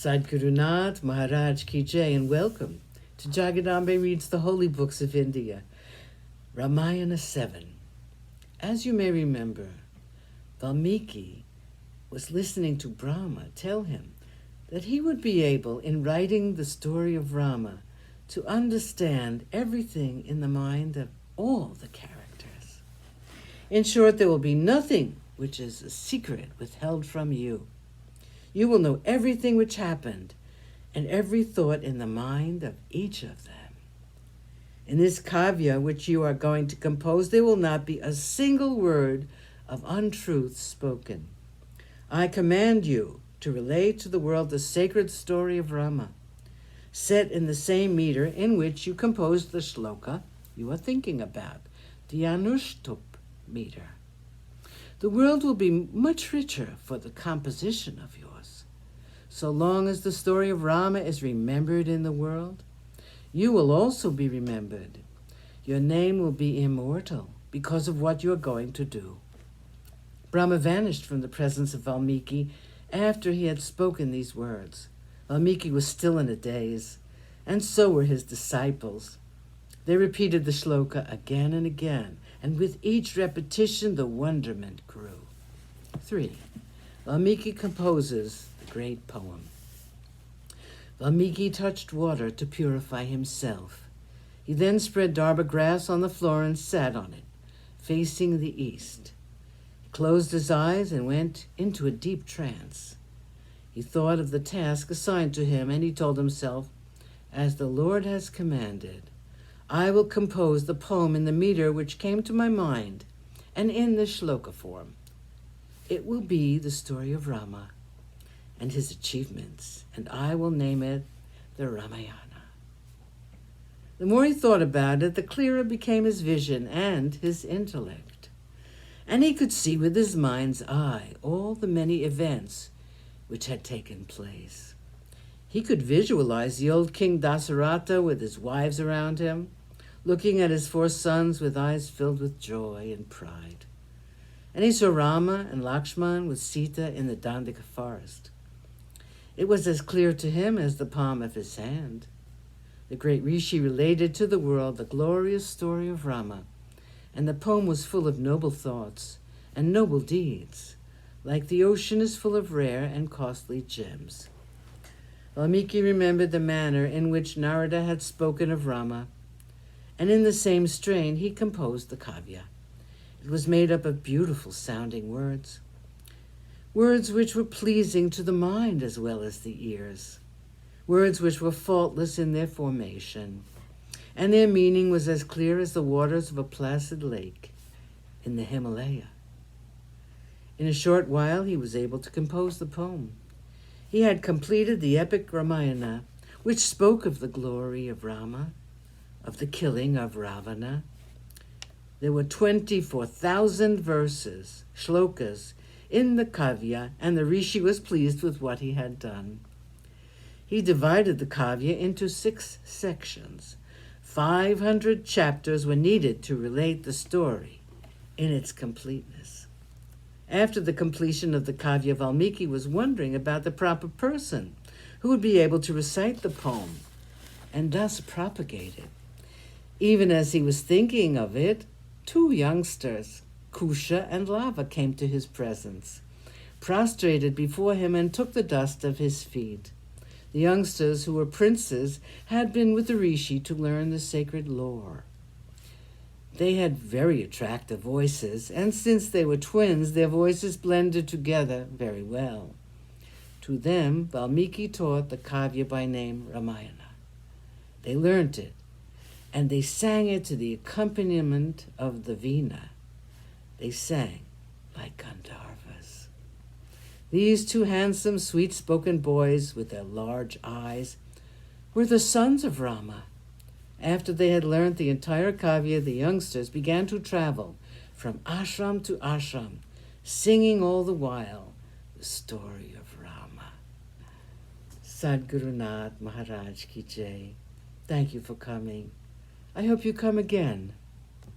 Sadhguru Nath Maharaj Ki Jai, and welcome to Jagadambe Reads the Holy Books of India, Ramayana7. As you may remember, Valmiki was listening to Brahma tell him that he would be able, in writing the story of Rama, to understand everything in the mind of all the characters. In short, there will be nothing which is a secret withheld from you. You will know everything which happened and every thought in the mind of each of them. In this kavya which you are going to compose, there will not be a single word of untruth spoken. I command you to relate to the world the sacred story of Rama, set in the same meter in which you composed the shloka you are thinking about, the Anushtup meter. The world will be much richer for the composition of yours. So long as the story of Rama is remembered in the world, you will also be remembered. Your name will be immortal because of what you are going to do. Brahma vanished from the presence of Valmiki after he had spoken these words. Valmiki was still in a daze, and so were his disciples. They repeated the shloka again and again, and with each repetition the wonderment grew. 3. Valmiki composes the great poem. Valmiki touched water to purify himself. He then spread dharma grass on the floor and sat on it, facing the east. He closed his eyes and went into a deep trance. He thought of the task assigned to him, and he told himself, as the Lord has commanded, I will compose the poem in the meter which came to my mind and in the shloka form. It will be the story of Rama and his achievements, and I will name it the Ramayana. The more he thought about it, the clearer became his vision and his intellect. And he could see with his mind's eye all the many events which had taken place. He could visualize the old King Dasaratha with his wives around him, looking at his 4 sons with eyes filled with joy and pride. And he saw Rama and Lakshman with Sita in the Dandaka forest. It was as clear to him as the palm of his hand. The great Rishi related to the world the glorious story of Rama, and the poem was full of noble thoughts and noble deeds, like the ocean is full of rare and costly gems. Valmiki remembered the manner in which Narada had spoken of Rama, and in the same strain he composed the kavya. It was made up of beautiful sounding words, words which were pleasing to the mind as well as the ears, words which were faultless in their formation, and their meaning was as clear as the waters of a placid lake in the Himalaya. In a short while he was able to compose the poem. He had completed the epic Ramayana, which spoke of the glory of Rama, of the killing of Ravana. There were 24,000 verses, shlokas, in the kavya, and the rishi was pleased with what he had done. He divided the kavya into 6 sections. 500 chapters were needed to relate the story in its completeness. After the completion of the kavya, Valmiki was wondering about the proper person who would be able to recite the poem and thus propagate it. Even as he was thinking of it, 2 youngsters, Kusha and Lava, came to his presence, prostrated before him and took the dust of his feet. The youngsters, who were princes, had been with the rishi to learn the sacred lore. They had very attractive voices, and since they were twins, their voices blended together very well. To them, Valmiki taught the kavya by name Ramayana. They learnt it, and they sang it to the accompaniment of the veena. They sang like Gandharvas. These 2 handsome, sweet-spoken boys with their large eyes were the sons of Rama. After they had learned the entire kavya, the youngsters began to travel from ashram to ashram, singing all the while the story of Rama. Sadhguru Nath Maharaj Ki Jai. Thank you for coming. I hope you come again.